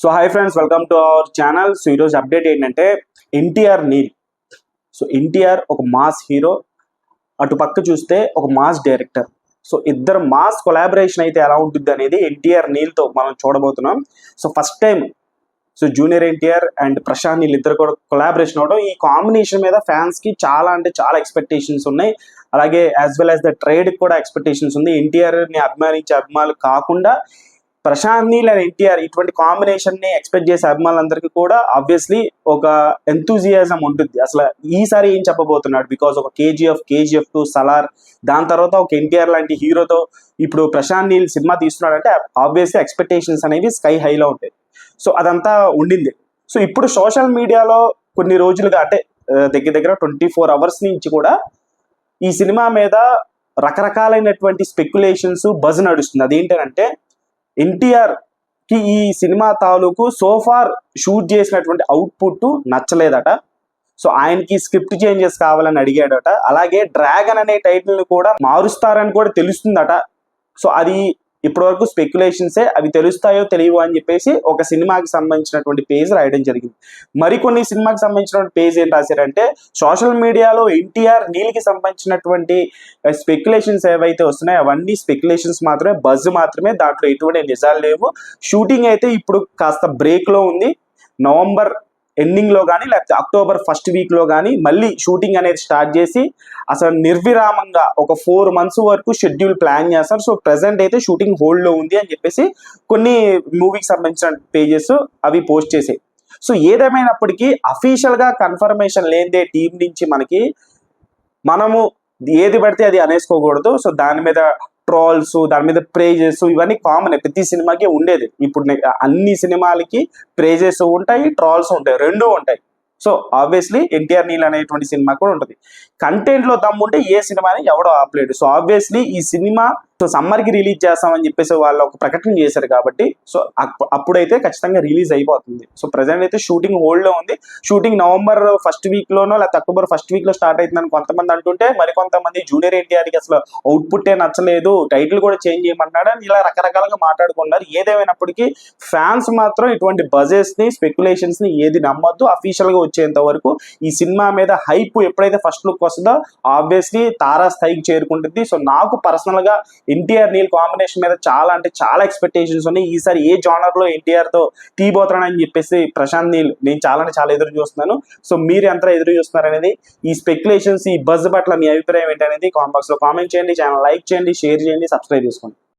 So hi friends, welcome to our channel. So ఈరోజు update ఏంటంటే NTR Neel. So NTR ఒక mass hero, అటు పక్క చూస్తే ఒక మాస్ డైరెక్టర్. సో ఇద్దరు మాస్ కొలాబరేషన్ అయితే ఎలా ఉంటుంది అనేది ఎన్టీఆర్ నీల్తో మనం చూడబోతున్నాం. So first time so junior NTR and Prashanth Neel ఇద్దరు కూడా కొలాబరేషన్ అవడం, ఈ కాంబినేషన్ మీద ఫ్యాన్స్కి చాలా అంటే చాలా ఎక్స్పెక్టేషన్స్ ఉన్నాయి. అలాగే యాజ్ వెల్ యాజ్ ద ట్రేడ్కి కూడా ఎక్స్పెక్టేషన్స్ ఉంది. ఎన్టీఆర్ని అభిమానించే అభిమానులు కాకుండా ప్రశాంత్ నీల్ అండ్ ఎన్టీఆర్ ఇటువంటి కాంబినేషన్ ని ఎక్స్పెక్ట్ చేసే అభిమానులందరికీ కూడా ఆబ్వియస్లీ ఒక ఎంతూజియాజం ఉంటుంది. అసలు ఈసారి ఏం చెప్పబోతున్నాడు, బికాజ్ ఒక కేజీఎఫ్ 2 సలార్, దాని తర్వాత ఒక ఎన్టీఆర్ లాంటి హీరోతో ఇప్పుడు ప్రశాంత్ నీల్ సినిమా తీస్తున్నాడంటే ఆబ్వియస్లీ ఎక్స్పెక్టేషన్స్ అనేవి స్కై హైలో ఉంటాయి. సో అదంతా ఉండింది. సో ఇప్పుడు సోషల్ మీడియాలో కొన్ని రోజులుగా అంటే దగ్గర 24 hours నుంచి కూడా ఈ సినిమా మీద రకరకాలైనటువంటి స్పెక్యులేషన్స్ బజ్ నడుస్తుంది. అదేంటంటే ఎన్టీఆర్ కి ఈ సినిమా తాలూకు సోఫార్ షూట్ చేసినటువంటి అవుట్పుట్ నచ్చలేదట. సో ఆయనకి స్క్రిప్ట్ చేంజెస్ కావాలని అడిగాడట. అలాగే డ్రాగన్ అనే టైటిల్ ని కూడా మారుస్తారని కూడా తెలుస్తుందట. సో అది ఇప్పటివరకు స్పెక్యులేషన్సే, అవి తెలుస్తాయో తెలియవు అని చెప్పేసి ఒక సినిమాకి సంబంధించినటువంటి పేజ్ రాయడం జరిగింది. మరికొన్ని సినిమాకి సంబంధించినటువంటి పేజ్ ఏం రాశారంటే, సోషల్ మీడియాలో ఎన్టీఆర్ నీల్కి సంబంధించినటువంటి స్పెక్యులేషన్స్ ఏవైతే వస్తున్నాయో అవన్నీ స్పెక్యులేషన్స్ మాత్రమే, బజ్ మాత్రమే, దాంట్లో ఎటువంటి నిజాలు లేవు. షూటింగ్ అయితే ఇప్పుడు కాస్త బ్రేక్లో ఉంది. నవంబర్ ఎండింగ్లో కానీ లేకపోతే అక్టోబర్ ఫస్ట్ వీక్లో కానీ మళ్ళీ షూటింగ్ అనేది స్టార్ట్ చేసి అసలు నిర్విరామంగా ఒక 4 months వరకు షెడ్యూల్ ప్లాన్ చేస్తారు. సో ప్రెసెంట్ అయితే షూటింగ్ హోల్డ్లో ఉంది అని చెప్పేసి కొన్ని మూవీకి సంబంధించిన పేజెస్ అవి పోస్ట్ చేసాయి. సో ఏదేమైనప్పటికీ అఫీషియల్గా కన్ఫర్మేషన్ లేనిదే టీం నుంచి మనము ఏది పడితే అది అనేసుకోకూడదు. సో దాని మీద ట్రోల్స్, దాని మీద ప్రైజెస్ ఇవన్నీ కామన్, ప్రతి సినిమాకి ఉండేది. ఇప్పుడు అన్ని సినిమాలకి ప్రైజెస్ ఉంటాయి, ట్రోల్స్ ఉంటాయి, రెండూ ఉంటాయి. సో ఆబ్వియస్లీ ఎన్టీఆర్ నీల్ అనేటువంటి సినిమా కూడా ఉంటుంది. కంటెంట్లో దమ్ముంటే ఏ సినిమాని ఎవడో ఆపలేడు. సో ఆబ్వియస్లీ ఈ సినిమా సో సమ్మర్కి రిలీజ్ చేస్తామని చెప్పేసి వాళ్ళు ఒక ప్రకటన చేశారు కాబట్టి సో అప్పుడైతే ఖచ్చితంగా రిలీజ్ అయిపోతుంది. సో ప్రజెంట్ అయితే షూటింగ్ హోల్డ్లో ఉంది. షూటింగ్ నవంబర్ ఫస్ట్ వీక్లోనో లేకపోతే అక్టోబర్ ఫస్ట్ వీక్లో స్టార్ట్ అవుతుందని కొంతమంది అంటుంటే, మరికొంతమంది జూనియర్ ఎన్టీఆర్కి అసలు అవుట్పుట్టే నచ్చలేదు, టైటిల్ కూడా చేంజ్ చేయమన్నాడు అని ఇలా రకరకాలుగా మాట్లాడుకున్నారు. ఏదేమైనప్పటికీ ఫ్యాన్స్ మాత్రం ఇటువంటి బజెస్ని, స్పెక్యులేషన్స్ని ఏది నమ్మొద్దు. అఫీషియల్గా వచ్చేంత వరకు ఈ సినిమా మీద హైప్ ఎప్పుడైతే ఫస్ట్ లుక్ వస్తుందో ఆబ్వియస్లీ తారా స్థాయికి చేరుకుంటుంది. సో నాకు పర్సనల్గా ఎన్టీఆర్ నీల్ కాంబినేషన్ మీద చాలా అంటే చాలా ఎక్స్పెక్టేషన్స్ ఉన్నాయి. ఈసారి ఏ జానర్లో ఎన్టీఆర్తో తీయబోతున్నానని చెప్పేసి ప్రశాంత్ నీల్ నేను చాలా అంటే చాలా ఎదురు చూస్తున్నాను. సో మీరు ఎంత ఎదురు చూస్తున్నారు అనేది, ఈ స్పెక్యులేషన్స్, ఈ బజ్ పట్ల మీ అభిప్రాయం ఏంటనేది కామెంట్ బాక్స్లో కామెంట్ చేయండి. ఛానల్ లైక్ చేయండి, షేర్ చేయండి, సబ్స్క్రైబ్ చేసుకోండి.